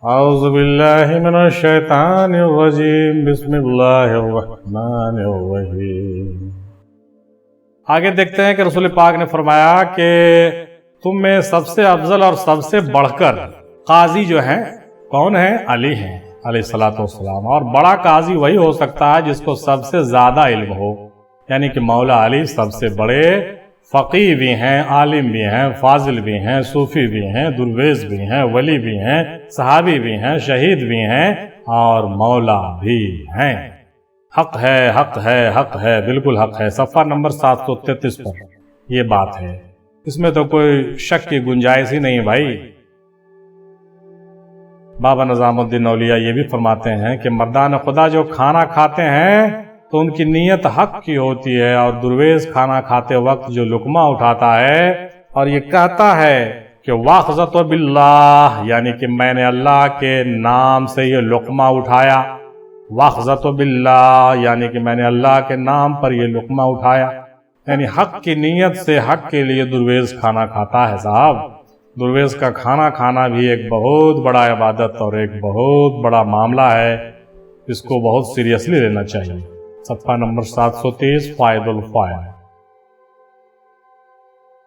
اعوذ باللہ من الشیطان الرجیم بسم اللہ الرحمن الرحیم۔ آگے دیکھتے ہیں کہ رسول پاک نے فرمایا کہ تم میں سب سے افضل اور سب سے بڑھ کر قاضی جو ہیں کون ہیں؟ علی ہیں علیہ الصلوۃ والسلام۔ اور بڑا قاضی وہی ہو سکتا ہے جس کو سب سے زیادہ علم ہو، یعنی کہ مولا علی سب سے بڑے فقیہ بھی ہیں، عالم بھی ہیں، فاضل بھی ہیں، صوفی بھی ہیں، درویش بھی ہیں، ولی بھی ہیں، صحابی بھی ہیں، شہید بھی ہیں اور مولا بھی ہیں۔ حق ہے حق ہے حق ہے، بالکل حق ہے۔ صفحہ نمبر 733 پر یہ بات ہے، اس میں تو کوئی شک کی گنجائش ہی نہیں بھائی۔ بابا نظام الدین اولیاء یہ بھی فرماتے ہیں کہ مردان خدا جو کھانا کھاتے ہیں تو ان کی نیت حق کی ہوتی ہے، اور درویش کھانا کھاتے وقت جو لقمہ اٹھاتا ہے اور یہ کہتا ہے کہ واخذت باللہ، یعنی کہ میں نے اللہ کے نام سے یہ لقمہ اٹھایا، واخذت باللہ یعنی کہ میں نے اللہ کے نام پر یہ لقمہ اٹھایا، یعنی حق کی نیت سے حق کے لیے درویش کھانا کھاتا ہے۔ صاحب درویش کا کھانا کھانا بھی ایک بہت بڑا عبادت اور ایک بہت بڑا معاملہ ہے، اس کو بہت سیریسلی لینا چاہیے۔ صفحہ نمبر 730 فائد الفائد۔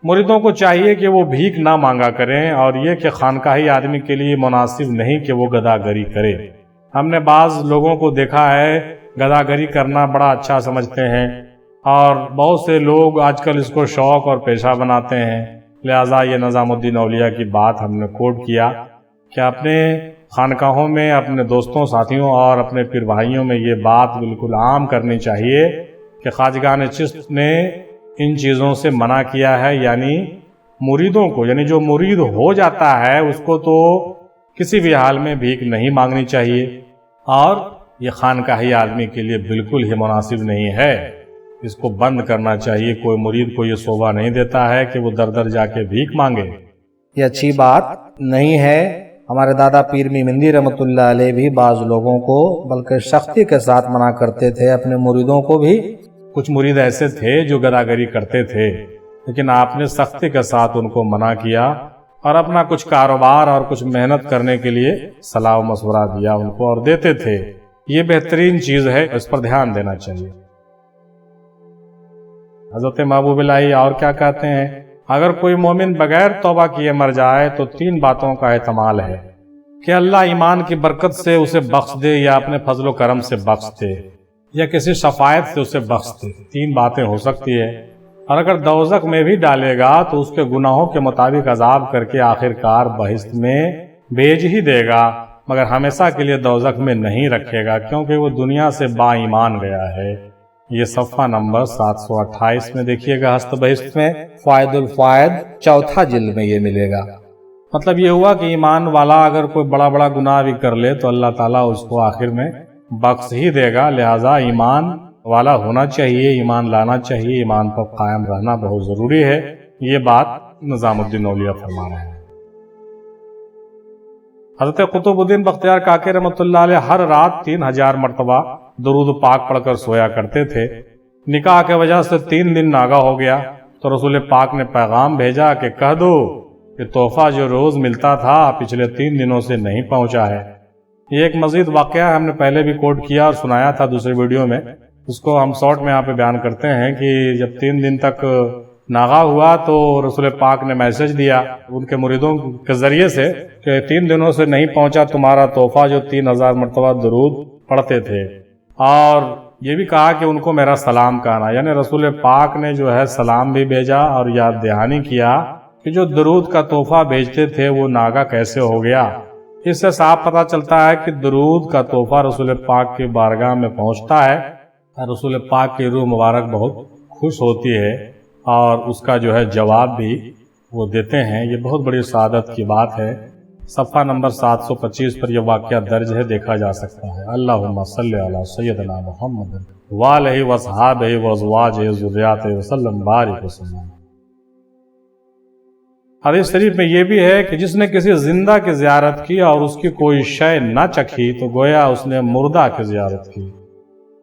مریدوں کو چاہیے کہ وہ بھیک نہ مانگا کریں، اور یہ کہ خانقاہی آدمی کے لیے مناسب نہیں کہ وہ گداگری کرے۔ ہم نے بعض لوگوں کو دیکھا ہے گداگری کرنا بڑا اچھا سمجھتے ہیں، اور بہت سے لوگ آج کل اس کو شوق اور پیشہ بناتے ہیں۔ لہٰذا یہ نظام الدین اولیاء کی بات ہم نے کوٹ کیا کہ اپنے خانقاہوں میں اپنے دوستوں ساتھیوں اور اپنے پیر بھائیوں میں یہ بات بالکل عام کرنی چاہیے کہ خواجگان چشت نے ان چیزوں سے منع کیا ہے، یعنی مریدوں کو، یعنی جو مرید ہو جاتا ہے اس کو تو کسی بھی حال میں بھیک نہیں مانگنی چاہیے، اور یہ خانقاہی آدمی کے لیے بالکل ہی مناسب نہیں ہے، اس کو بند کرنا چاہیے۔ کوئی مرید کو یہ شوبہ نہیں دیتا ہے کہ وہ در در جا کے بھیک مانگے، یہ اچھی بات نہیں ہے۔ ہمارے دادا پیر مہمندی رحمۃ اللہ علیہ بھی بعض لوگوں کو بلکہ سختی کے ساتھ منع کرتے تھے، اپنے مریدوں کو بھی۔ کچھ مرید ایسے تھے جو گداگری کرتے تھے، لیکن آپ نے سختی کے ساتھ ان کو منع کیا اور اپنا کچھ کاروبار اور کچھ محنت کرنے کے لیے صلاح و مشورہ دیا ان کو، اور دیتے تھے۔ یہ بہترین چیز ہے، اس پر دھیان دینا چاہیے۔ حضرت محبوب الہی اور کیا کہتے ہیں؟ اگر کوئی مومن بغیر توبہ کیے مر جائے تو 3 باتوں کا احتمال ہے کہ اللہ ایمان کی برکت سے اسے بخش دے، یا اپنے فضل و کرم سے بخش دے، یا کسی شفاعت سے اسے بخش دے۔ 3 باتیں ہو سکتی ہے، اور اگر دوزخ میں بھی ڈالے گا تو اس کے گناہوں کے مطابق عذاب کر کے آخر کار بہشت میں بھیج ہی دے گا، مگر ہمیشہ کے لیے دوزخ میں نہیں رکھے گا، کیونکہ وہ دنیا سے با ایمان گیا ہے۔ یہ صفحہ نمبر 728 میں دیکھیے گا، ہست بہشت میں فائد الفائد 4 جلد میں یہ ملے گا۔ مطلب یہ ہوا کہ ایمان والا اگر کوئی بڑا بڑا گناہ بھی کر لے تو اللہ تعالیٰ اس کو آخر میں بخش ہی دے گا۔ لہٰذا ایمان والا ہونا چاہیے، ایمان لانا چاہیے، ایمان پر قائم رہنا بہت ضروری ہے۔ یہ بات نظام الدین اولیاء فرما رہے ہیں۔ حضرت قطب الدین بختیار کاکی رحمۃ اللہ علیہ ہر رات 3000 مرتبہ درود پاک پڑھ کر سویا کرتے تھے۔ نکاح کی وجہ سے 3 دن ناگا ہو گیا تو رسول پاک نے پیغام بھیجا کہ کہہ دو کہ تحفہ جو روز ملتا تھا پچھلے 3 دنوں سے نہیں پہنچا ہے۔ یہ ایک مزید واقعہ ہم نے پہلے بھی کوٹ کیا اور سنایا تھا دوسرے ویڈیو میں، اس کو ہم شارٹ میں یہاں پہ بیان کرتے ہیں کہ جب 3 دن تک ناغا ہوا تو رسول پاک نے میسج دیا ان کے مریدوں کے ذریعے سے کہ 3 دنوں سے نہیں پہنچا تمہارا تحفہ جو 3000 مرتبہ درود پڑھتے تھے، اور یہ بھی کہا کہ ان کو میرا سلام کہنا، یعنی رسول پاک نے جو ہے سلام بھی بھیجا اور یاد دہانی کیا کہ جو درود کا تحفہ بھیجتے تھے وہ ناگا کیسے ہو گیا۔ اس سے صاف پتہ چلتا ہے کہ درود کا تحفہ رسول پاک کی بارگاہ میں پہنچتا ہے، رسول پاک کی روح مبارک بہت خوش ہوتی ہے اور اس کا جو ہے جواب بھی وہ دیتے ہیں۔ یہ بہت بڑی سعادت کی بات ہے۔ صفحہ نمبر 725 پر یہ واقعہ درج ہے، دیکھا جا سکتا ہے۔ اللہم صلی علی سیدنا محمد وآلہ وصحابہ وازواجہ ذریاتہ وسلم بارک وسلم۔ حدیث شریف میں یہ بھی ہے کہ جس نے کسی زندہ کی زیارت کی اور اس کی کوئی شے نہ چکھی تو گویا اس نے مردہ کی زیارت کی۔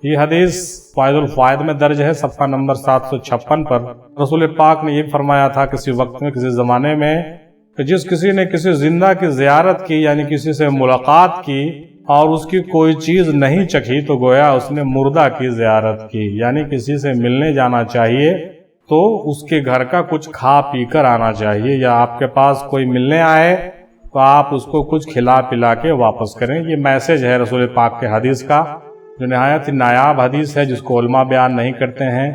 یہ حدیث فائد الفائد میں درج ہے، صفحہ نمبر 756 پر۔ رسول پاک نے یہ فرمایا تھا کسی وقت میں کسی زمانے میں کہ جس کسی نے کسی زندہ کی زیارت کی یعنی کسی سے ملاقات کی اور اس کی کوئی چیز نہیں چکھی تو گویا اس نے مردہ کی زیارت کی، یعنی کسی سے ملنے جانا چاہیے تو اس کے گھر کا کچھ کھا پی کر آنا چاہیے، یا آپ کے پاس کوئی ملنے آئے تو آپ اس کو کچھ کھلا پلا کے واپس کریں۔ یہ میسج ہے رسول پاک کے حدیث کا، جو نہایت نایاب حدیث ہے جس کو علماء بیان نہیں کرتے ہیں،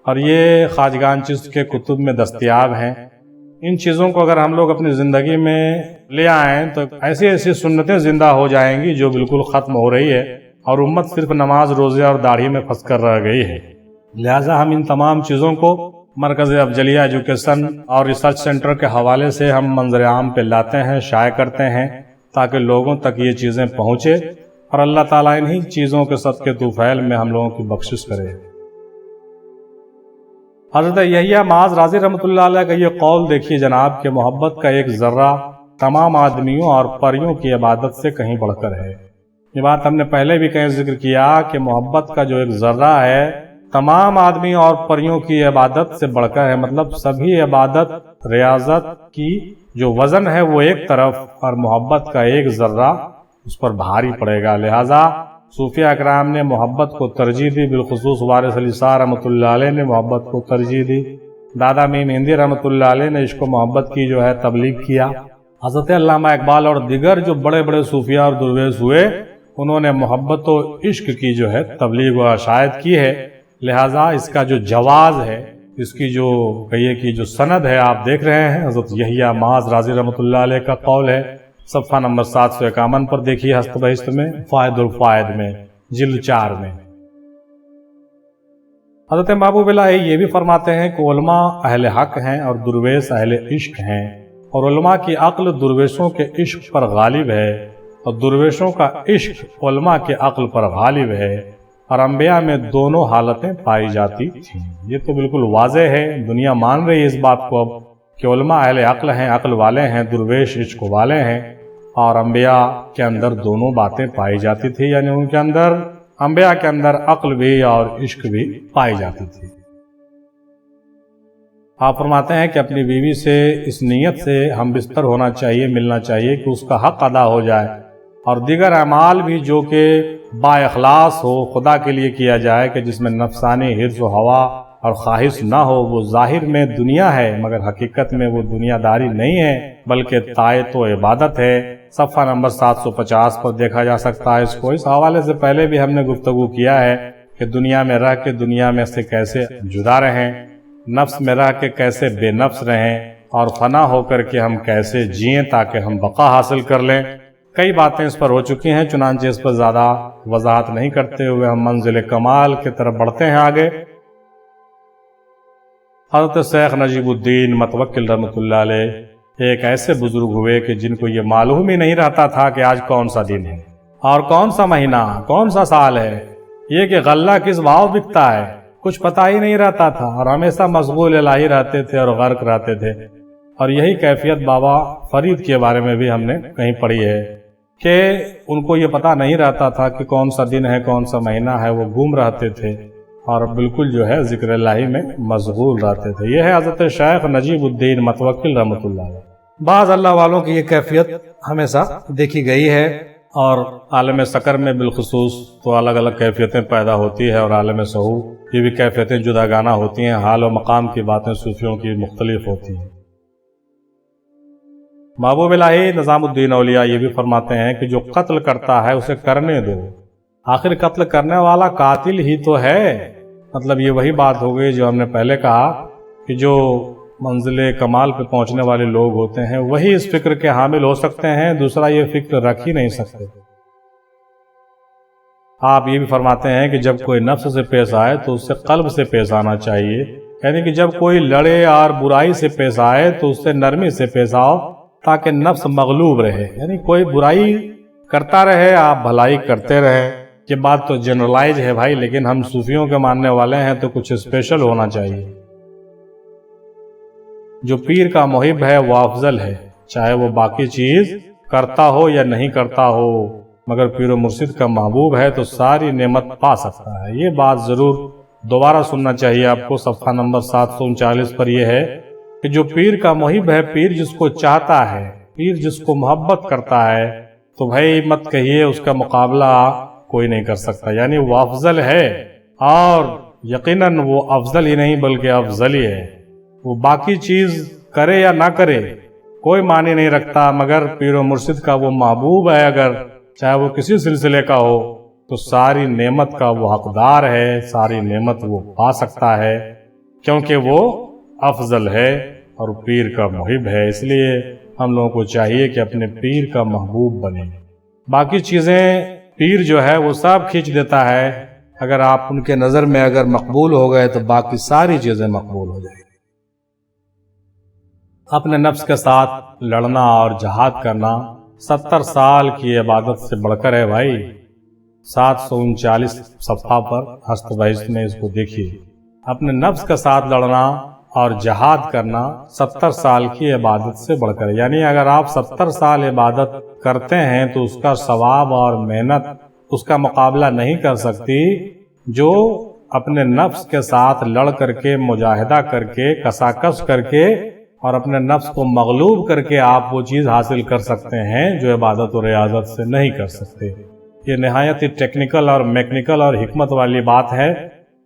اور یہ خواجگان چشت کے کتب میں دستیاب ہیں۔ ان چیزوں کو اگر ہم لوگ اپنی زندگی میں لے آئیں تو ایسی ایسی سنتیں زندہ ہو جائیں گی جو بالکل ختم ہو رہی ہے، اور امت صرف نماز روزے اور داڑھی میں پھنس کر رہ گئی ہے۔ لہٰذا ہم ان تمام چیزوں کو مرکز افضلیہ ایجوکیشن اور ریسرچ سینٹر کے حوالے سے ہم منظر عام پہ لاتے ہیں، شائع کرتے ہیں، تاکہ لوگوں تک یہ چیزیں پہنچے، اور اللہ تعالیٰ انہی چیزوں کے صدقے طفیل میں ہم لوگوں کی بخشش کرے۔ حضرت یحییٰ معاذ رازی رحمۃ اللہ علیہ کا یہ قول دیکھیے جناب کہ محبت کا ایک ذرہ تمام آدمیوں اور پریوں کی عبادت سے کہیں بڑھ کر ہے۔ یہ بات ہم نے پہلے بھی کہیں ذکر کیا کہ محبت کا جو ایک ذرہ ہے تمام آدمی اور پریوں کی عبادت سے بڑھ کر ہے، مطلب سبھی عبادت ریاضت کی جو وزن ہے وہ ایک طرف، اور محبت کا ایک ذرہ اس پر بھاری پڑے گا۔ لہٰذا صوفیہ اکرام نے محبت کو ترجیح دی، بالخصوص وارث علی شاہ رحمۃ اللہ علیہ نے محبت کو ترجیح دی، دادا میم ہندی رحمۃ اللہ علیہ نے عشق و محبت کی جو ہے تبلیغ کیا، حضرت علامہ اقبال اور دیگر جو بڑے بڑے صوفیہ اور درویش ہوئے انہوں نے محبت و عشق کی جو ہے تبلیغ و اشاعت کی ہے۔ لہٰذا اس کا جو جواز ہے، اس کی جو کہیے کہ جو سند ہے آپ دیکھ رہے ہیں، حضرت یحییٰ معاذ رازی رحمۃ اللہ علیہ کا قول ہے، صفحہ نمبر 751 پر دیکھیے ہست بہست میں، فائد الفائد میں، جلد 4 میں۔ حضرت محبوب الہی یہ بھی فرماتے ہیں کہ علماء اہل حق ہیں اور درویش اہل عشق ہیں، اور علماء کی عقل درویشوں کے عشق پر غالب ہے، اور درویشوں کا عشق علماء کے عقل پر غالب ہے، اور انبیاء میں دونوں حالتیں پائی جاتی تھیں۔ یہ تو بالکل واضح ہے، دنیا مان رہی ہے اس بات کو اب کہ علماء اہل عقل ہیں، عقل والے ہیں، درویش عشق والے ہیں، اور انبیاء کے اندر دونوں باتیں پائی جاتی تھی، یعنی ان کے اندر انبیاء کے اندر عقل بھی اور عشق بھی پائی جاتی تھی۔ آپ فرماتے ہیں کہ اپنی بیوی سے اس نیت سے ہم بستر ہونا چاہیے، ملنا چاہیے کہ اس کا حق ادا ہو جائے، اور دیگر اعمال بھی جو کہ با اخلاص ہو، خدا کے لیے کیا جائے، کہ جس میں نفسانی حرص و ہوا اور خواہش نہ ہو، وہ ظاہر میں دنیا ہے مگر حقیقت میں وہ دنیا داری نہیں ہے بلکہ طاعت و عبادت ہے۔ صفحہ نمبر 750 پر دیکھا جا سکتا ہے اس کو۔ اس حوالے سے پہلے بھی ہم نے گفتگو کیا ہے کہ دنیا میں رہ کے دنیا میں سے کیسے جدا رہیں، نفس میں رہ کے کیسے بے نفس رہیں، اور فنا ہو کر کے ہم کیسے جئیں تاکہ ہم بقا حاصل کر لیں۔ کئی باتیں اس پر ہو چکی ہیں، چنانچہ اس پر زیادہ وضاحت نہیں کرتے ہوئے ہم منزل کمال کی طرف بڑھتے ہیں آگے۔ حضرت شیخ نجیب الدین متوکل رحمۃ اللہ علیہ ایک ایسے بزرگ ہوئے کہ جن کو یہ معلوم ہی نہیں رہتا تھا کہ آج کون سا دن ہے اور کون سا مہینہ، کون سا سال ہے، یہ کہ غلہ کس بھاؤ بکتا ہے، کچھ پتہ ہی نہیں رہتا تھا، اور ہمیشہ مشغول الہی رہتے تھے اور غرق رہتے تھے۔ اور یہی کیفیت بابا فرید کے بارے میں بھی ہم نے کہیں پڑھی ہے کہ ان کو یہ پتہ نہیں رہتا تھا کہ کون سا دن ہے، کون سا مہینہ ہے، وہ گم رہتے تھے اور بالکل جو ہے ذکر الہی میں مشغول رہتے تھے۔ یہ ہے حضرت شیخ نجیب الدین متوکل رحمۃ اللہ علیہ۔ بعض اللہ والوں کی یہ کیفیت ہمیشہ دیکھی گئی ہے، اور عالم سکر میں بالخصوص تو الگ الگ کیفیتیں پیدا ہوتی ہے، اور عالم صحو یہ بھی کیفیتیں جداگانہ ہوتی ہیں، حال و مقام کی باتیں صوفیوں کی مختلف ہوتی ہیں۔ محبوب الہی نظام الدین اولیاء یہ بھی فرماتے ہیں کہ جو قتل کرتا ہے اسے کرنے دو، آخر قتل کرنے والا قاتل ہی تو ہے۔ مطلب یہ وہی بات ہو گئی جو ہم نے پہلے کہا کہ جو منزل کمال پہ پہنچنے والے لوگ ہوتے ہیں وہی اس فکر کے حامل ہو سکتے ہیں، دوسرا یہ فکر رکھ ہی نہیں سکتے۔ آپ یہ بھی فرماتے ہیں کہ جب کوئی نفس سے پیش آئے تو اس سے قلب سے پیش آنا چاہیے، یعنی کہ جب کوئی لڑے اور برائی سے پیش آئے تو اس سے نرمی سے پیش آؤ تاکہ نفس مغلوب رہے، یعنی کوئی برائی کرتا رہے آپ بھلائی کرتے رہے۔ یہ بات تو جنرلائز ہے بھائی، لیکن ہم صوفیوں کے ماننے والے ہیں تو کچھ اسپیشل ہونا چاہیے۔ جو پیر کا محب ہے وہ افضل ہے، چاہے وہ باقی چیز کرتا ہو یا نہیں کرتا ہو، مگر پیر و مرشد کا محبوب ہے تو ساری نعمت پا سکتا ہے۔ یہ بات ضرور دوبارہ سننا چاہیے آپ کو۔ صفحہ نمبر 739 پر یہ ہے کہ جو پیر کا محب ہے، پیر جس کو چاہتا ہے، پیر جس کو محبت کرتا ہے، تو بھائی مت کہیے اس کا مقابلہ کوئی نہیں کر سکتا، یعنی وہ افضل ہے، اور یقیناً وہ افضل ہی نہیں بلکہ افضل ہی ہے۔ وہ باقی چیز کرے یا نہ کرے کوئی معنی نہیں رکھتا، مگر پیر و مرشد کا وہ محبوب ہے، اگر چاہے وہ کسی سلسلے کا ہو، تو ساری نعمت کا وہ حقدار ہے، ساری نعمت وہ پا سکتا ہے، کیونکہ وہ افضل ہے اور پیر کا محب ہے۔ اس لیے ہم لوگوں کو چاہیے کہ اپنے پیر کا محبوب بنے۔ باقی چیزیں پیر جو ہے وہ سب کھینچ دیتا ہے، اگر آپ ان کے نظر میں اگر مقبول ہو گئے تو باقی ساری چیزیں مقبول ہو جائیں گی۔ اپنے نفس کے ساتھ لڑنا اور جہاد کرنا 70 سال کی عبادت سے بڑھ کر ہے بھائی۔ 739 صفحہ پر ہست بہشت میں اس کو دیکھیے۔ اپنے نفس کے ساتھ لڑنا اور جہاد کرنا 70 سال کی عبادت سے بڑھ کر، یعنی اگر آپ 70 سال عبادت کرتے ہیں تو اس کا ثواب اور محنت اس کا مقابلہ نہیں کر سکتی جو اپنے نفس کے ساتھ لڑ کر کے، مجاہدہ کر کے، کساکس کر کے اور اپنے نفس کو مغلوب کر کے آپ وہ چیز حاصل کر سکتے ہیں جو عبادت و ریاضت سے نہیں کر سکتے۔ یہ نہایت ہی ٹیکنیکل اور میکنیکل اور حکمت والی بات ہے،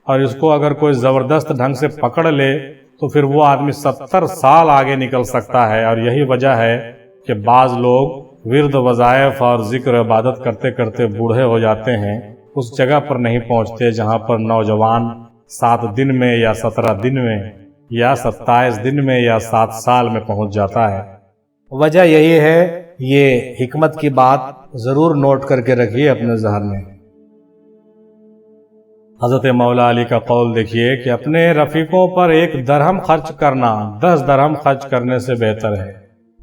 اور اس کو اگر کوئی زبردست ڈھنگ سے پکڑ لے تو پھر وہ آدمی 70 سال آگے نکل سکتا ہے۔ اور یہی وجہ ہے کہ بعض لوگ ورد وظائف اور ذکر عبادت کرتے کرتے بوڑھے ہو جاتے ہیں، اس جگہ پر نہیں پہنچتے جہاں پر نوجوان 7 دن میں یا 17 دن میں یا 27 دن میں یا 7 سال میں پہنچ جاتا ہے۔ وجہ یہی ہے، یہ حکمت کی بات ضرور نوٹ کر کے رکھیے اپنے ذہن میں۔ حضرت مولا علی کا قول دیکھیے کہ اپنے رفیقوں پر 1 درہم خرچ کرنا 10 درہم خرچ کرنے سے بہتر ہے۔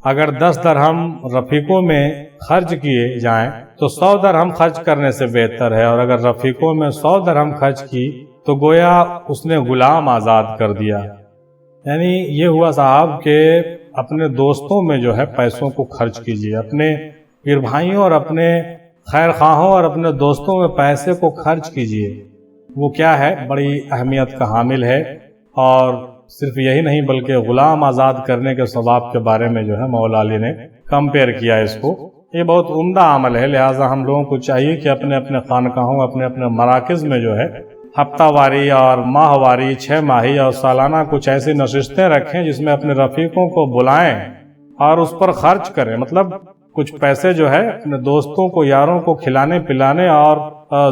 اگر 10 درہم رفیقوں میں خرچ کیے جائیں تو 100 درہم خرچ کرنے سے بہتر ہے، اور اگر رفیقوں میں 100 درہم خرچ کی تو گویا اس نے غلام آزاد کر دیا۔ یعنی یہ ہوا صاحب کہ اپنے دوستوں میں جو ہے پیسوں کو خرچ کیجیے، اپنے پیر بھائیوں اور اپنے خیر خواہوں اور اپنے دوستوں میں پیسے کو خرچ کیجیے۔ وہ کیا ہے، بڑی اہمیت کا حامل ہے، اور صرف یہی نہیں بلکہ غلام آزاد کرنے کے ثواب کے بارے میں جو ہے مولا علی نے کمپیئر کیا اس کو۔ یہ بہت عمدہ عمل ہے، لہٰذا ہم لوگوں کو چاہیے کہ اپنے اپنے خانقاہوں، اپنے اپنے مراکز میں جو ہے ہفتہ واری اور ماہ واری، 6 ماہی اور سالانہ کچھ ایسی نشستیں رکھیں جس میں اپنے رفیقوں کو بلائیں اور اس پر خرچ کریں، مطلب کچھ پیسے جو ہے اپنے دوستوں کو، یاروں کو کھلانے پلانے اور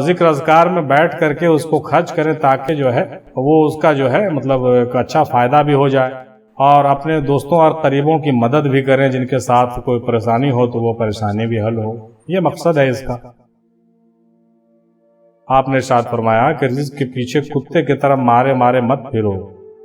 ذکر اذکار میں بیٹھ کر کے اس کو خرچ کریں، تاکہ جو ہے وہ اس کا جو ہے مطلب ایک اچھا فائدہ بھی ہو جائے، اور اپنے دوستوں اور قریبوں کی مدد بھی کریں، جن کے ساتھ کوئی پریشانی ہو تو وہ پریشانی بھی حل ہو۔ یہ مقصد ہے اس کا۔ آپ نے ارشاد فرمایا کہ رزق کے پیچھے کتے کی طرح مارے مارے مت پھرو،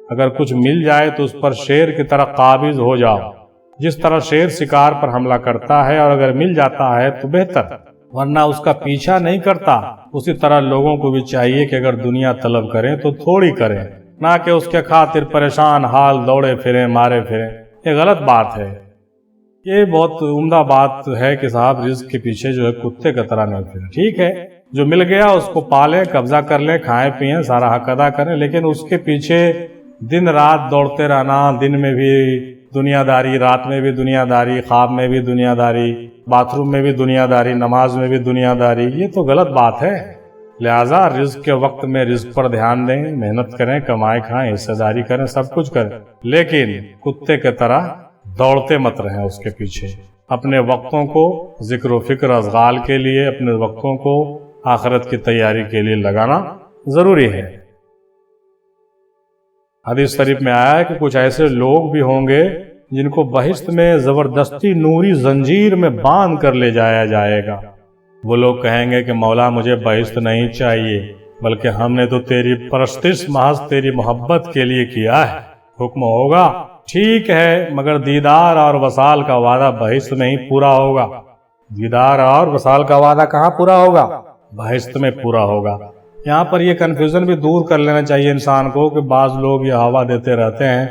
اگر کچھ مل جائے تو اس پر شیر کی طرح قابض ہو جاؤ، جس طرح شیر شکار پر حملہ کرتا ہے اور اگر مل جاتا ہے تو بہتر، ورنہ اس کا پیچھا نہیں کرتا۔ اسی طرح لوگوں کو بھی چاہیے کہ اگر دنیا طلب کریں تو تھوڑی کریں، نہ کہ اس کے خاطر پریشان حال دوڑے پھریں، مارے پھریں۔ یہ غلط بات ہے۔ یہ بہت عمدہ بات ہے کہ صاحب رزق کے پیچھے جو ہے کتے کی طرح نہیں پھریں۔ ٹھیک ہے، جو مل گیا اس کو پالیں، قبضہ کر لیں، کھائیں پیئیں، سارا حق ادا کریں، لیکن اس کے پیچھے دن رات دوڑتے رہنا، دن میں بھی دنیا داری، رات میں بھی دنیا داری، خواب میں بھی دنیا داری، باتھ روم میں بھی دنیا داری، نماز میں بھی دنیا داری، یہ تو غلط بات ہے۔ لہٰذا رزق کے وقت میں رزق پر دھیان دیں، محنت کریں، کمائے کھائیں، حصہ داری کریں، سب کچھ کریں، لیکن کتے کی طرح دوڑتے مت رہیں اس کے پیچھے۔ اپنے وقتوں کو ذکر و فکر اشغال کے لیے، اپنے وقتوں کو آخرت کی تیاری کے لیے لگانا ضروری ہے۔ حدیث شریف میں آیا ہے کہ کچھ ایسے لوگ بھی ہوں گے جن کو بہشت میں زبردستی نوری زنجیر میں باندھ کر لے جایا جائے گا۔ وہ لوگ کہیں گے کہ مولا مجھے بہشت نہیں چاہیے، بلکہ ہم نے تو تیری پرستش محض تیری محبت کے لیے کیا ہے۔ حکم ہوگا ٹھیک ہے، مگر دیدار اور وصال کا وعدہ بہشت میں ہی پورا ہوگا۔ دیدار اور وصال کا وعدہ کہاں پورا ہوگا؟ بہشت میں پورا ہوگا۔ یہاں پر یہ کنفیوژن بھی دور کر لینا چاہیے انسان کو کہ بعض لوگ یہ ہوا دیتے رہتے ہیں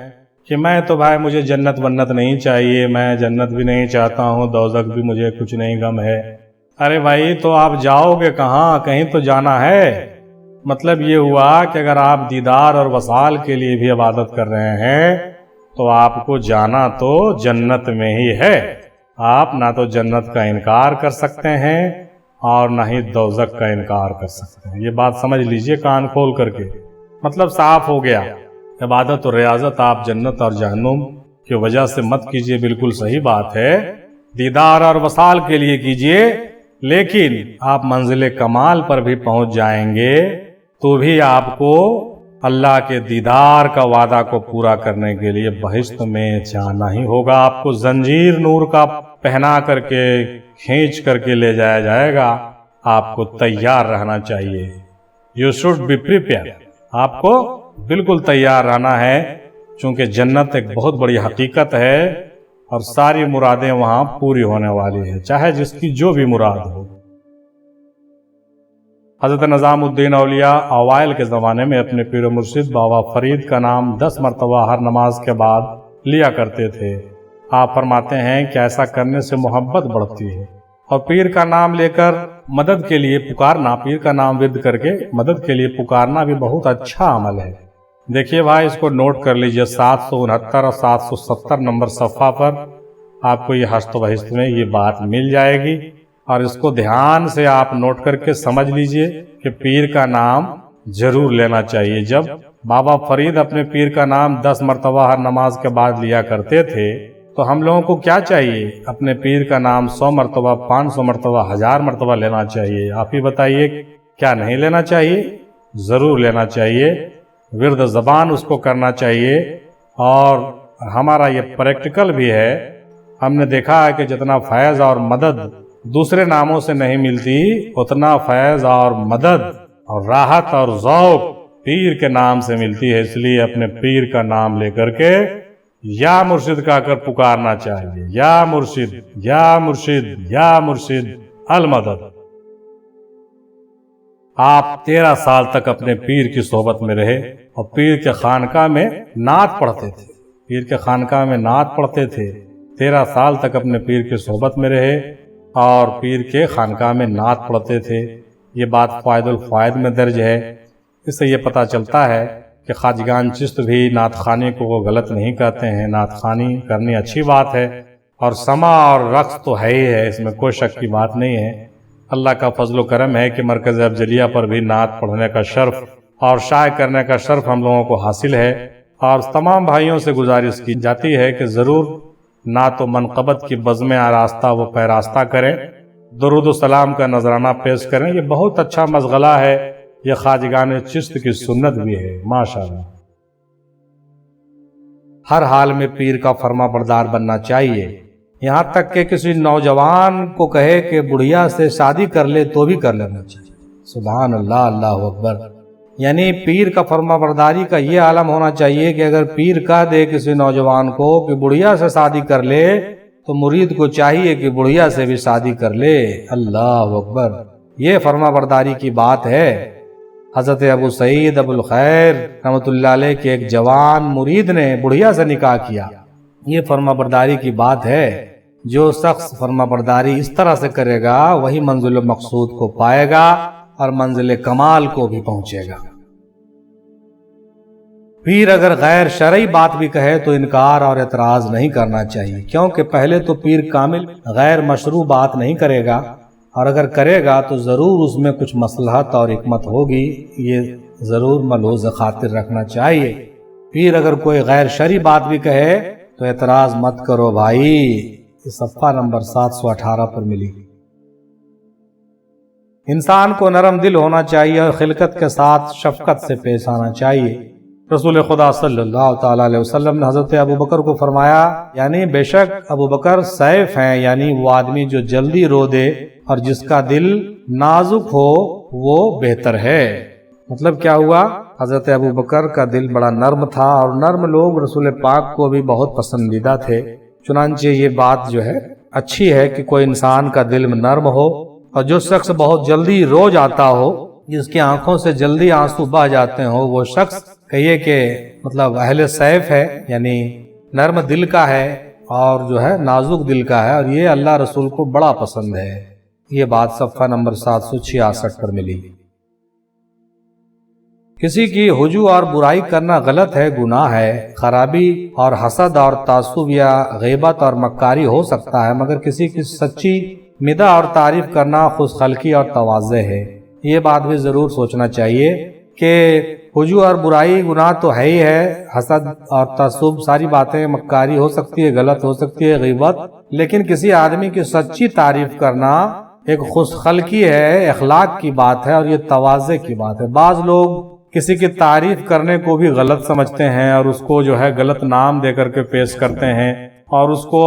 کہ میں تو بھائی مجھے جنت ونت نہیں چاہیے، میں جنت بھی نہیں چاہتا ہوں، دوزخ بھی مجھے کچھ نہیں غم ہے۔ ارے بھائی تو آپ جاؤ گے کہاں؟ کہیں تو جانا ہے۔ مطلب یہ ہوا کہ اگر آپ دیدار اور وصال کے لیے بھی عبادت کر رہے ہیں تو آپ کو جانا تو جنت میں ہی ہے. آپ نہ تو جنت کا انکار کر سکتے ہیں اور نہ ہی دوزخ کا انکار کر سکتے ہیں. یہ بات سمجھ لیجئے کان کھول کر کے. مطلب صاف ہو گیا. عبادت اور ریاضت آپ جنت اور جہنم کی وجہ سے مت کیجئے، بالکل صحیح بات ہے. دیدار اور وصال کے لیے کیجئے، لیکن آپ منزل کمال پر بھی پہنچ جائیں گے تو بھی آپ کو اللہ کے دیدار کا وعدہ کو پورا کرنے کے لیے بہشت میں جانا ہی ہوگا. آپ کو زنجیر نور کا پہنا کر کے کھینچ کر کے لے جایا جائے گا. آپ کو تیار رہنا چاہیے. You should be prepare. آپ کو بالکل تیار رہنا ہے، چونکہ جنت ایک بہت بڑی حقیقت ہے اور ساری مرادیں وہاں پوری ہونے والی ہیں، چاہے جس کی جو بھی مراد ہو. حضرت نظام الدین اولیاء اوائل کے زمانے میں اپنے پیر و مرشد بابا فرید کا نام 10 مرتبہ ہر نماز کے بعد لیا کرتے تھے. آپ فرماتے ہیں کہ ایسا کرنے سے محبت بڑھتی ہے، اور پیر کا نام لے کر مدد کے لیے پکارنا، پیر کا نام ورد کر کے مدد کے لیے پکارنا بھی بہت اچھا عمل ہے. دیکھیے بھائی، اس کو نوٹ کر لیجئے. 769 اور 770 نمبر صفحہ پر آپ کو یہ ہست و بہست میں یہ بات مل جائے گی، اور اس کو دھیان سے آپ نوٹ کر کے سمجھ لیجئے کہ پیر کا نام ضرور لینا چاہیے. جب بابا فرید اپنے پیر کا نام 10 مرتبہ ہر نماز کے بعد لیا کرتے تھے تو ہم لوگوں کو کیا چاہیے؟ اپنے پیر کا نام 100 مرتبہ، 500 مرتبہ، 1000 مرتبہ لینا چاہیے. آپ ہی بتائیے کیا نہیں لینا چاہیے؟ ضرور لینا چاہیے. ورد زبان اس کو کرنا چاہیے. اور ہمارا یہ پریکٹیکل بھی ہے. ہم نے دیکھا ہے کہ جتنا فیض اور مدد دوسرے ناموں سے نہیں ملتی، اتنا فیض اور مدد اور راحت اور ذوق پیر کے نام سے ملتی ہے. اس لیے اپنے پیر کا نام لے کر کے یا مرشد کہہ کر پکارنا چاہیے. یا مرشد، یا مرشد، یا مرشد المدد. آپ 13 سال تک اپنے پیر کی صحبت میں رہے اور پیر کے خانقاہ میں نعت پڑھتے تھے. پیر کے خانقاہ میں نعت پڑھتے تھے. 13 سال تک اپنے پیر کی صحبت میں رہے اور پیر کے خانقاہ میں نعت پڑھتے تھے. یہ بات فائد الفائد میں درج ہے. اس سے یہ پتہ چلتا ہے کہ خواجگان چشت بھی نعت خوانی کو وہ غلط نہیں کہتے ہیں. نعت خوانی کرنی اچھی بات ہے، اور سما اور رقص تو ہے ہی ہے، اس میں کوئی شک کی بات نہیں ہے. اللہ کا فضل و کرم ہے کہ مرکز افضلیہ پر بھی نعت پڑھنے کا شرف اور شائع کرنے کا شرف ہم لوگوں کو حاصل ہے. اور تمام بھائیوں سے گزارش کی جاتی ہے کہ ضرور نعت و منقبت کی بزم آراستہ وہ پیراستہ کریں، درود و سلام کا نذرانہ پیش کریں. یہ بہت اچھا مشغلہ ہے. یہ خواجگان چشت کی سنت بھی ہے. ماشاءاللہ. ہر حال میں پیر کا فرما بردار بننا چاہیے. یہاں تک کہ کسی نوجوان کو کہے کہ بڑھیا سے شادی کر لے تو بھی کر لینا چاہیے. سبحان اللہ، اللہ اکبر. یعنی پیر کا فرما برداری کا یہ عالم ہونا چاہیے کہ اگر پیر کہہ دے کسی نوجوان کو کہ بڑھیا سے شادی کر لے تو مرید کو چاہیے کہ بڑھیا سے بھی شادی کر لے. اللہ اکبر. یہ فرما برداری کی بات ہے. حضرت ابو سعید ابو الخیر رحمۃ اللہ علیہ کے ایک جوان مرید نے بڑھیا سے نکاح کیا. یہ فرما برداری کی بات ہے. جو شخص فرما برداری اس طرح سے کرے گا وہی منزل مقصود کو پائے گا اور منزل کمال کو بھی پہنچے گا. پیر اگر غیر شرعی بات بھی کہے تو انکار اور اعتراض نہیں کرنا چاہیے، کیونکہ پہلے تو پیر کامل غیر مشروع بات نہیں کرے گا، اور اگر کرے گا تو ضرور اس میں کچھ مصلحت اور حکمت ہوگی. یہ ضرور ملحوظ خاطر رکھنا چاہیے. پیر اگر کوئی غیر شرعی بات بھی کہے تو اعتراض مت کرو بھائی. اس صفحہ نمبر 718 پر ملی. انسان کو نرم دل ہونا چاہیے اور خلقت کے ساتھ شفقت سے پیش آنا چاہیے. رسول خدا صلی اللہ تعالی علیہ وسلم نے حضرت ابو بکر کو فرمایا، یعنی بے شک ابو بکر سیف ہیں، یعنی وہ آدمی جو جلدی رو دے اور جس کا دل نازک ہو وہ بہتر ہے. مطلب کیا ہوا؟ حضرت ابو بکر کا دل بڑا نرم تھا اور نرم لوگ رسول پاک کو بھی بہت پسندیدہ تھے. چنانچہ یہ بات جو ہے اچھی ہے کہ کوئی انسان کا دل نرم ہو، اور جو شخص بہت جلدی رو جاتا ہو، جس کی آنکھوں سے جلدی آنسو بہہ جاتے ہوں، وہ شخص کہیے کہ مطلب اہل سیف ہے، یعنی نرم دل کا ہے اور جو ہے نازک دل کا ہے، اور یہ اللہ رسول کو بڑا پسند ہے. یہ بات صفحہ نمبر 766 پر ملی. کسی کی ہجو اور برائی کرنا غلط ہے، گناہ ہے۔ خرابی اور حسد اور تعصب یا غیبت اور مکاری ہو سکتا ہے، مگر کسی کی سچی مدح اور تعریف کرنا خود خلقی اور تواضع ہے۔ یہ بات بھی ضرور سوچنا چاہیے کہ ہجو اور برائی گناہ تو ہے ہی ہے، حسد اور تعصب ساری باتیں، مکاری ہو سکتی ہے، غلط ہو سکتی ہے، غیبت، لیکن کسی آدمی کی سچی تعریف کرنا ایک خوش خلقی ہے، اخلاق کی بات ہے اور یہ تواضع کی بات ہے۔ بعض لوگ کسی کی تعریف کرنے کو بھی غلط سمجھتے ہیں اور اس کو جو ہے غلط نام دے کر کے پیش کرتے ہیں، اور اس کو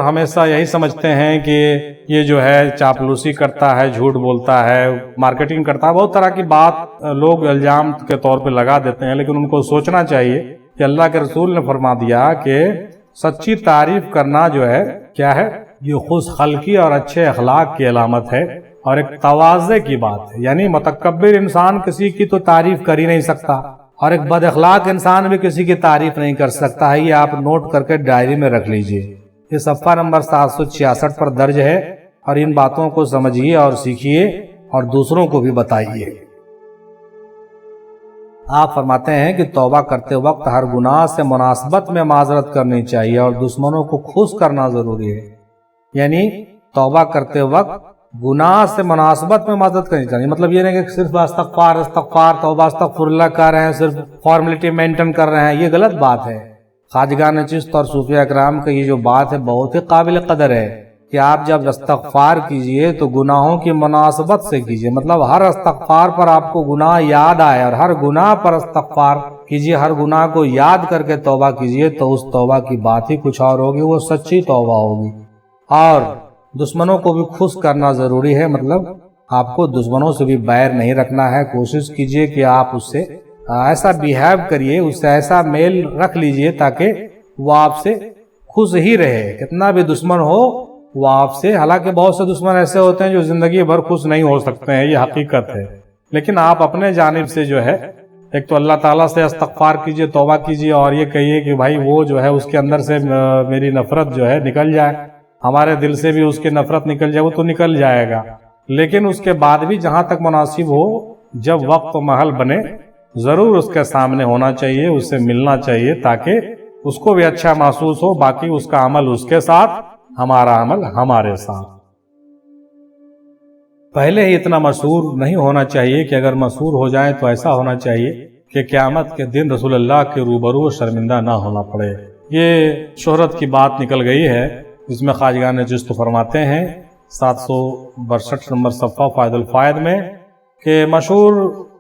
ہمیشہ یہی سمجھتے ہیں کہ یہ جو ہے چاپلوسی کرتا ہے، جھوٹ بولتا ہے، مارکیٹنگ کرتا ہے، بہت طرح کی بات لوگ الزام کے طور پہ لگا دیتے ہیں۔ لیکن ان کو سوچنا چاہیے کہ اللہ کے رسول نے فرما دیا کہ سچی تعریف کرنا جو ہے کیا ہے، یہ خوش خلقی اور اچھے اخلاق کی علامت ہے اور ایک تواضع کی بات ہے۔ یعنی متکبر انسان کسی کی تو تعریف کر ہی نہیں سکتا، اور ایک بد اخلاق انسان بھی کسی کی تعریف نہیں کر سکتا ہے۔ یہ آپ نوٹ کر کے ڈائری میں رکھ لیجئے، یہ صفحہ نمبر 766 پر درج ہے، اور ان باتوں کو سمجھیے اور سیکھیے اور دوسروں کو بھی بتائیے۔ آپ فرماتے ہیں کہ توبہ کرتے وقت ہر گناہ سے مناسبت میں معذرت کرنی چاہیے اور دشمنوں کو خوش کرنا ضروری ہے۔ یعنی توبہ کرتے وقت گناہ سے مناسبت میں معذرت کرنی چاہیے، مطلب یہ نہیں کہ صرف استغفار توبہ استغفر اللہ کر رہے ہیں، صرف فارمیلٹی مینٹین کر رہے ہیں، یہ غلط بات ہے۔ خواجگان چشت اور صوفیہ کرام کا یہ جو بات ہے بہت ہی قابل قدر ہے کہ آپ جب استغفار کیجئے تو گناہوں کی مناسبت سے کیجئے، مطلب ہر استغفار پر آپ کو گناہ یاد آئے اور ہر گناہ پر استغفار کیجئے، ہر گناہ کو یاد کر کے توبہ کیجئے، تو اس توبہ کی بات ہی کچھ اور ہوگی، وہ سچی توبہ ہوگی۔ اور دشمنوں کو بھی خوش کرنا ضروری ہے، مطلب آپ کو دشمنوں سے بھی بیر نہیں رکھنا ہے، کوشش کیجئے کہ آپ اس سے ایسا بیہیو کریے، اس سے ایسا میل رکھ لیجئے تاکہ وہ آپ سے خوش ہی رہے، کتنا بھی دشمن ہو وہ آپ سے، حالانکہ بہت سے دشمن ایسے ہوتے ہیں جو زندگی بھر خوش نہیں ہو سکتے ہیں، یہ حقیقت ہے، لیکن آپ اپنے جانب سے جو ہے ایک تو اللہ تعالیٰ سے استغفار کیجئے، توبہ کیجئے، اور یہ کہیے کہ بھائی وہ جو ہے اس کے اندر سے میری نفرت جو ہے نکل جائے، ہمارے دل سے بھی اس کی نفرت نکل جائے، وہ تو نکل جائے گا، لیکن اس کے بعد بھی جہاں تک مناسب ہو، جب وقت و محل بنے، ضرور اس کے سامنے ہونا چاہیے، اس سے ملنا چاہیے تاکہ اس کو بھی اچھا محسوس ہو، باقی اس کا عمل اس کے ساتھ، ہمارا عمل ہمارے ساتھ۔ پہلے ہی اتنا مشہور نہیں ہونا چاہیے کہ اگر مشہور ہو جائیں تو ایسا ہونا چاہیے کہ قیامت کے دن رسول اللہ کے روبرو شرمندہ نہ ہونا پڑے۔ یہ شہرت کی بات نکل گئی ہے، جس میں خواجگان چشت فرماتے ہیں 762 نمبر صفحہ فائد الفائد میں کہ مشہور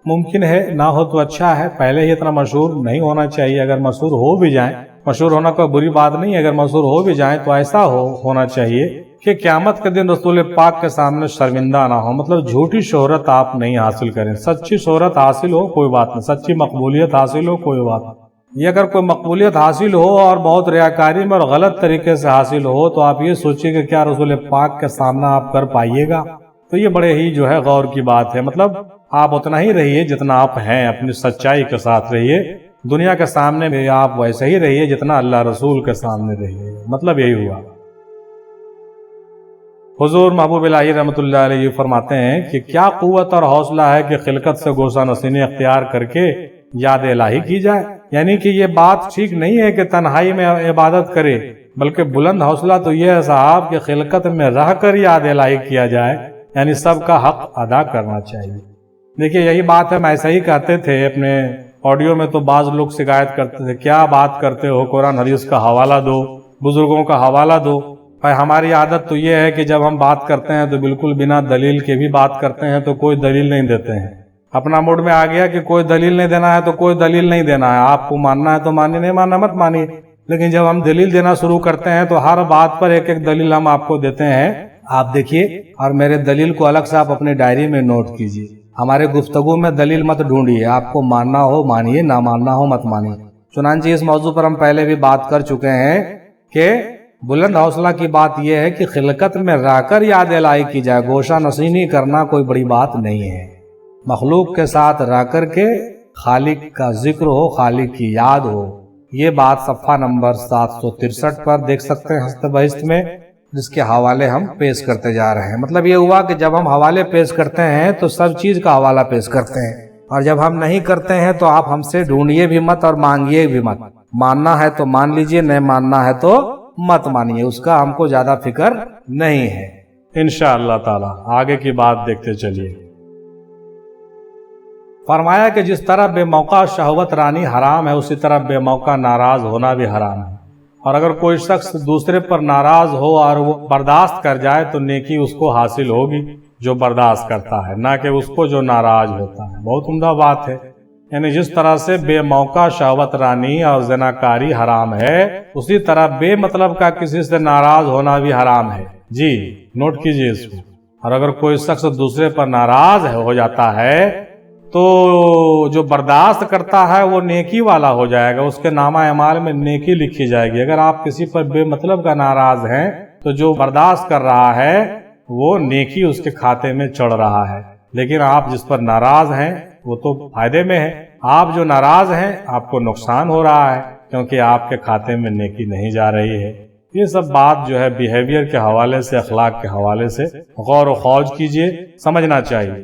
ممکن ہے نہ ہو تو اچھا ہے، پہلے ہی اتنا مشہور نہیں ہونا چاہیے، اگر مشہور ہو بھی جائیں، مشہور ہونا کوئی بری بات نہیں ہے، اگر مشہور ہو بھی جائیں تو ایسا ہونا چاہیے کہ قیامت کے دن رسول پاک کے سامنے شرمندہ نہ ہو، مطلب جھوٹی شہرت آپ نہیں حاصل کریں، سچی شہرت حاصل ہو کوئی بات نہیں، سچی مقبولیت حاصل ہو کوئی بات نہیں۔ یہ اگر کوئی مقبولیت حاصل ہو اور بہت ریاکاری میں اور غلط طریقے سے حاصل ہو تو آپ یہ سوچیے کہ کیا رسول پاک کے سامنے آپ کر پائیے گا، تو یہ بڑے ہی جو ہے غور کی بات ہے۔ مطلب آپ اتنا ہی رہیے جتنا آپ ہیں، اپنی سچائی کے ساتھ رہیے، دنیا کے سامنے بھی آپ ویسے ہی رہیے جتنا اللہ رسول کے سامنے رہیے، مطلب یہی ہوا۔ حضور محبوب الہی رحمۃ اللہ علیہ فرماتے ہیں کہ کیا قوت اور حوصلہ ہے کہ خلقت سے گوشہ نشینی اختیار کر کے یاد الہی کی جائے، یعنی کہ یہ بات ٹھیک نہیں ہے کہ تنہائی میں عبادت کرے، بلکہ بلند حوصلہ تو یہ ہے صاحب کہ خلقت میں رہ کر یاد الہی کیا جائے، یعنی سب کا حق ادا کرنا چاہیے۔ دیکھیے یہی بات ہم ایسا ہی کہتے تھے اپنے آڈیو میں، تو بعض لوگ شکایت کرتے تھے کیا بات کرتے ہو، قرآن حدیث کا حوالہ دو، بزرگوں کا حوالہ دو۔ بھائی ہماری عادت تو یہ ہے کہ جب ہم بات کرتے ہیں تو بالکل بنا دلیل کے بھی بات کرتے ہیں، تو کوئی دلیل نہیں دیتے ہیں، اپنا موڈ میں آ گیا کہ کوئی دلیل نہیں دینا ہے تو کوئی دلیل نہیں دینا ہے، آپ کو ماننا ہے تو مانیے، نہیں ماننا مت مانیے، لیکن جب ہم دلیل دینا شروع کرتے ہیں تو ہر بات پر ایک ایک دلیل ہم آپ کو دیتے ہیں، آپ دیکھیے، اور میرے دلیل کو الگ سے آپ اپنی ڈائری میں نوٹ کیجیے، ہمارے گفتگو میں دلیل مت ڈھونڈیے، آپ کو ماننا ہو مانیے، نہ ماننا ہو مت مانیے۔ چنانچہ اس موضوع پر ہم پہلے بھی بات کر چکے ہیں کہ بلند حوصلہ کی بات یہ ہے کہ خلقت میں رہ کر یاد الہی کی جائے، گوشہ نشینی کرنا کوئی بڑی بات نہیں ہے، مخلوق کے ساتھ رہ کر کے خالق کا ذکر ہو، خالق کی یاد ہو۔ یہ بات صفحہ نمبر 763 پر دیکھ سکتے ہیں ہست بہست میں، جس کے حوالے ہم پیش کرتے جا رہے ہیں۔ مطلب یہ ہوا کہ جب ہم حوالے پیش کرتے ہیں تو سب چیز کا حوالہ پیش کرتے ہیں، اور جب ہم نہیں کرتے ہیں تو آپ ہم سے ڈھونڈیے بھی مت اور مانگیے بھی مت. ماننا ہے تو مان لیجئے, نہیں ماننا ہے تو مت مانیے, اس کا ہم کو زیادہ فکر نہیں ہے. انشاءاللہ تعالی آگے کی بات دیکھتے چلیے. فرمایا کہ جس طرح بے موقع شہوت رانی حرام ہے, اسی طرح بے موقع ناراض ہونا بھی حرام ہے. اور اگر کوئی شخص دوسرے پر ناراض ہو اور وہ برداشت کر جائے تو نیکی اس کو حاصل ہوگی جو برداشت کرتا ہے, نہ کہ اس کو جو ناراض ہوتا ہے. بہت عمدہ بات ہے. یعنی جس طرح سے بے موقع شہوت رانی اور زناکاری حرام ہے, اسی طرح بے مطلب کا کسی سے ناراض ہونا بھی حرام ہے. جی نوٹ کیجئے اس کو. اور اگر کوئی شخص دوسرے پر ناراض ہو جاتا ہے تو جو برداشت کرتا ہے وہ نیکی والا ہو جائے گا, اس کے نامہ اعمال میں نیکی لکھی جائے گی. اگر آپ کسی پر بے مطلب کا ناراض ہیں تو جو برداشت کر رہا ہے وہ نیکی اس کے کھاتے میں چڑھ رہا ہے. لیکن آپ جس پر ناراض ہیں وہ تو فائدے میں ہے, آپ جو ناراض ہیں آپ کو نقصان ہو رہا ہے کیونکہ آپ کے کھاتے میں نیکی نہیں جا رہی ہے. یہ سب بات جو ہے بیہیویئر کے حوالے سے, اخلاق کے حوالے سے غور و خوض کیجئے, سمجھنا چاہیے.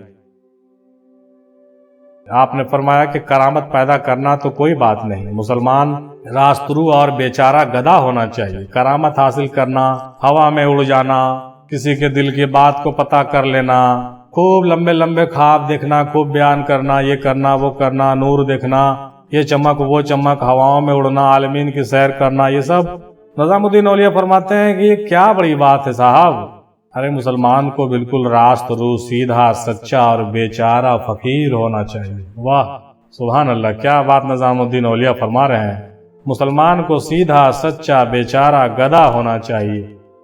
آپ نے فرمایا کہ کرامت پیدا کرنا تو کوئی بات نہیں, مسلمان راسترو اور بیچارہ گدھا ہونا چاہیے. کرامت حاصل کرنا, ہوا میں اڑ جانا, کسی کے دل کی بات کو پتہ کر لینا, خوب لمبے لمبے خواب دیکھنا, خوب بیان کرنا, یہ کرنا وہ کرنا, نور دیکھنا, یہ چمک وہ چمک, ہواؤں میں اڑنا, عالمین کی سیر کرنا, یہ سب نظام الدین اولیاء فرماتے ہیں کہ یہ کیا بڑی بات ہے صاحب. ارے مسلمان کو بالکل راست رو, سیدھا, سچا اور بیچارہ فقیر ہونا چاہیے. واہ سبحان اللہ, کیا بات نظام الدین اولیاء فرما رہے ہیں. مسلمان کو سیدھا, سچا, بیچارہ, گدھا ہونا چاہیے.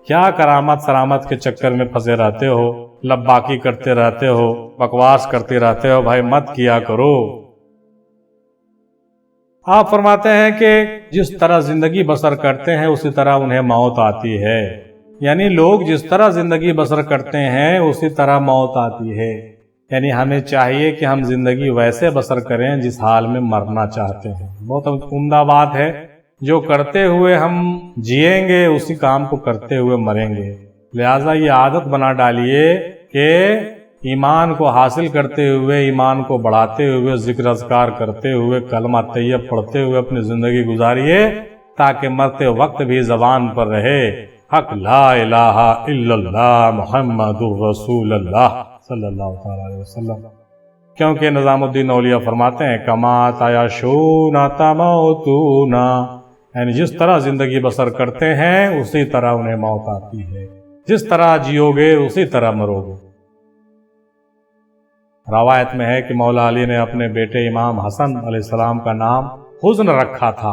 کیا کرامت سلامت کے چکر میں پھنسے رہتے ہو, لباکی کرتے رہتے ہو, بکواس کرتے رہتے ہو. بھائی مت کیا کرو. آپ فرماتے ہیں کہ جس طرح زندگی بسر کرتے ہیں اسی طرح انہیں موت آتی ہے. یعنی لوگ جس طرح زندگی بسر کرتے ہیں اسی طرح موت آتی ہے. یعنی ہمیں چاہیے کہ ہم زندگی ویسے بسر کریں جس حال میں مرنا چاہتے ہیں. بہت عمدہ بات ہے. جو کرتے ہوئے ہم جیئیں گے اسی کام کو کرتے ہوئے مریں گے. لہٰذا یہ عادت بنا ڈالیے کہ ایمان کو حاصل کرتے ہوئے, ایمان کو بڑھاتے ہوئے, ذکر اذکار کرتے ہوئے, کلمہ طیب پڑھتے ہوئے اپنی زندگی گزاریے تاکہ مرتے وقت بھی زبان پر رہے حق لا الہ الا اللہ محمد رسول اللہ صلی اللہ علیہ وسلم. کیونکہ نظام الدین اولیاء فرماتے ہیں کما تعیشون تموتون, یعنی جس طرح زندگی بسر کرتے ہیں اسی طرح انہیں موت آتی ہے. جس طرح جیو گے اسی طرح مرو گے. روایت میں ہے کہ مولا علی نے اپنے بیٹے امام حسن علیہ السلام کا نام حزن رکھا تھا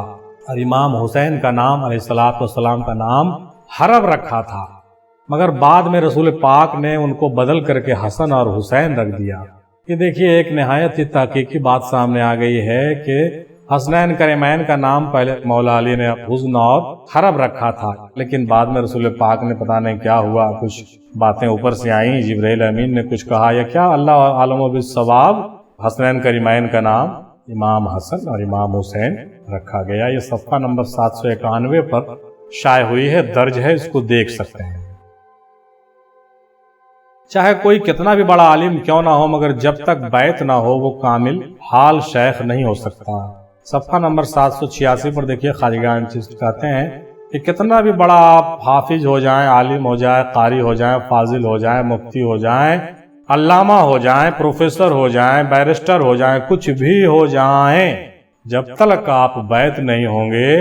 اور امام حسین کا نام علیہ السلام کا نام حرب رکھا تھا, مگر بعد میں رسول پاک نے ان کو بدل کر کے حسن اور حسین رکھ دیا. یہ دیکھیے ایک نہایت ہی تحقیقی بات سامنے آ گئی ہے کہ حسنین کریمین کا نام پہلے مولا علی نے حزن اور حرب رکھا تھا, لیکن بعد میں رسول پاک نے پتہ نہیں کیا ہوا, کچھ باتیں اوپر سے آئیں, جبرائیل امین نے کچھ کہا یا کیا, اللہ عالم بالصواب, حسنین کریمین کا نام امام حسن اور امام حسین رکھا گیا. یہ صفحہ نمبر 791 پر شائع ہوئی ہے, درج ہے, اس کو دیکھ سکتے ہیں. چاہے کوئی کتنا بھی بڑا عالم کیوں نہ ہو, مگر جب تک بیعت نہ ہو وہ کامل حال شیخ نہیں ہو سکتا. صفحہ نمبر 786 پر دیکھیے, خواجگان چشت کہتے ہیں کہ کتنا بھی بڑا آپ حافظ ہو جائیں, عالم ہو جائیں, قاری ہو جائیں, فاضل ہو جائیں, مفتی ہو جائیں, علامہ ہو جائیں, پروفیسر ہو جائیں, بیرسٹر ہو جائیں, کچھ بھی ہو جائیں, جب تک آپ بیعت نہیں ہوں گے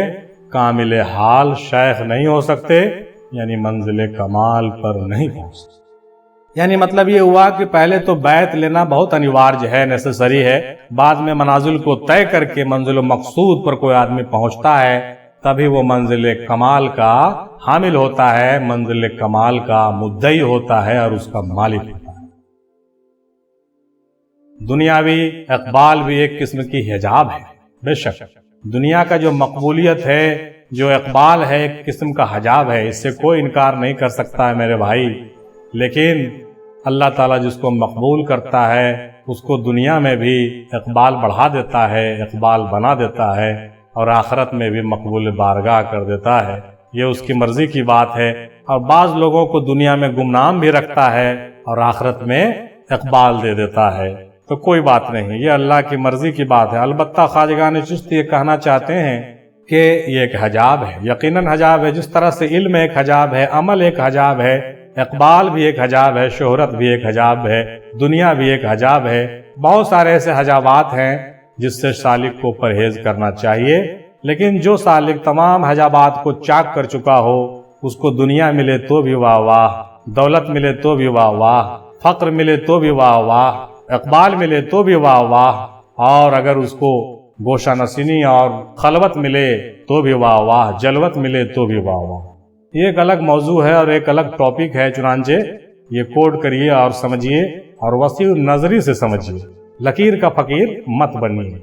کامل حال شیخ نہیں ہو سکتے, یعنی منزل کمال پر نہیں پہنچ سکتے. یعنی مطلب یہ ہوا کہ پہلے تو بیعت لینا بہت انیوارج ہے, نیسیسری ہے, بعد میں منازل کو طے کر کے منزل و مقصود پر کوئی آدمی پہنچتا ہے تبھی وہ منزل کمال کا حامل ہوتا ہے, منزل کمال کا مدعی ہوتا ہے اور اس کا مالک ہوتا ہے. دنیاوی اقبال بھی ایک قسم کی حجاب ہے. بے شک دنیا کا جو مقبولیت ہے, جو اقبال ہے, ایک قسم کا حجاب ہے, اس سے کوئی انکار نہیں کر سکتا ہے میرے بھائی. لیکن اللہ تعالیٰ جس کو مقبول کرتا ہے اس کو دنیا میں بھی اقبال بڑھا دیتا ہے, اقبال بنا دیتا ہے, اور آخرت میں بھی مقبول بارگاہ کر دیتا ہے. یہ اس کی مرضی کی بات ہے. اور بعض لوگوں کو دنیا میں گمنام بھی رکھتا ہے اور آخرت میں اقبال دے دیتا ہے. تو کوئی بات نہیں، یہ اللہ کی مرضی کی بات ہے۔ البتہ خواجگان چشت یہ کہنا چاہتے ہیں کہ یہ ایک حجاب ہے، یقیناً حجاب ہے، جس طرح سے علم ایک حجاب ہے، عمل ایک حجاب ہے، اقبال بھی ایک حجاب ہے، شہرت بھی ایک حجاب ہے، دنیا بھی ایک حجاب ہے۔ بہت سارے ایسے حجابات ہیں جس سے سالک کو پرہیز کرنا چاہیے، لیکن جو سالک تمام حجابات کو چاک کر چکا ہو، اس کو دنیا ملے تو بھی واہ واہ، دولت ملے تو بھی واہ واہ، فقر ملے تو بھی واہ واہ، اقبال ملے تو بھی واہ واہ، اور اگر اس کو گوشہ نشینی اور خلوت ملے تو بھی واہ واہ، جلوت ملے تو بھی واہ واہ۔ یہ ایک الگ موضوع ہے اور ایک الگ ٹاپک ہے، چنانچہ یہ کوڈ کریے اور سمجھیے اور وسیع نظری سے سمجھیے، لکیر کا فقیر مت بنیے۔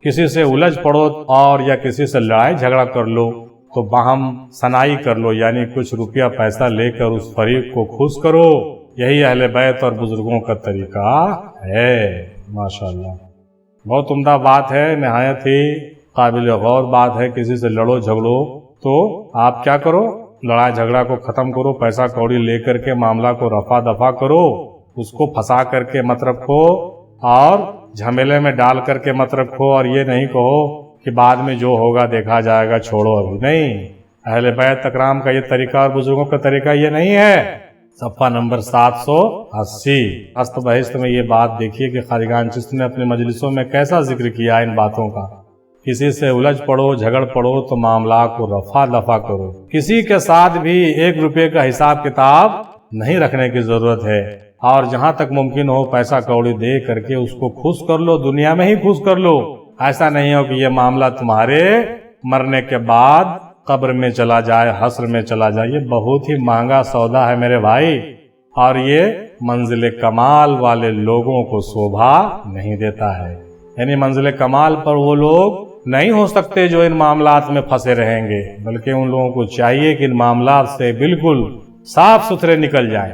کسی سے الجھ پڑو اور یا کسی سے لڑائی جھگڑا کر لو تو باہم سنائی کر لو، یعنی کچھ روپیہ پیسہ لے کر اس فریق کو خوش کرو۔ یہی اہل بیت اور بزرگوں کا طریقہ ہے۔ ماشاءاللہ، بہت عمدہ بات ہے، نہایت ہی قابل غور بات ہے۔ کسی سے لڑو جھگڑو تو آپ کیا کرو؟ لڑائی جھگڑا کو ختم کرو، پیسہ کوڑی لے کر کے معاملہ کو رفع دفع کرو، اس کو پھنسا کر کے مت رکھو اور جھمیلے میں ڈال کر کے مت رکھو، اور یہ نہیں کہو کہ بعد میں جو ہوگا دیکھا جائے گا، چھوڑو ابھی نہیں۔ اہل بیت اکرام کا یہ طریقہ اور بزرگوں کا طریقہ یہ نہیں ہے۔ صفحہ نمبر 780 است بہشت میں یہ بات دیکھیے کہ خواجگان چشت نے اپنی مجلسوں میں کیسا ذکر کیا ان باتوں کا۔ کسی سے الجھ پڑو جھگڑ پڑو تو معاملہ کو رفع دفع کرو، کسی کے ساتھ بھی 1 روپے کا حساب کتاب نہیں رکھنے کی ضرورت ہے، اور جہاں تک ممکن ہو پیسہ کوڑی دے کر کے اس کو خوش کر لو، دنیا میں ہی خوش کر لو۔ ایسا نہیں ہو کہ یہ معاملہ تمہارے مرنے کے بعد قبر میں چلا جائے، حشر میں چلا جائے۔ یہ بہت ہی مہنگا سودا ہے میرے بھائی، اور یہ منزل کمال والے لوگوں کو شوبھا نہیں دیتا ہے۔ یعنی منزل کمال پر وہ لوگ نہیں ہو سکتے جو ان معاملات میں پھنسے رہیں گے، بلکہ ان لوگوں کو چاہیے کہ ان معاملات سے بالکل صاف ستھرے نکل جائیں۔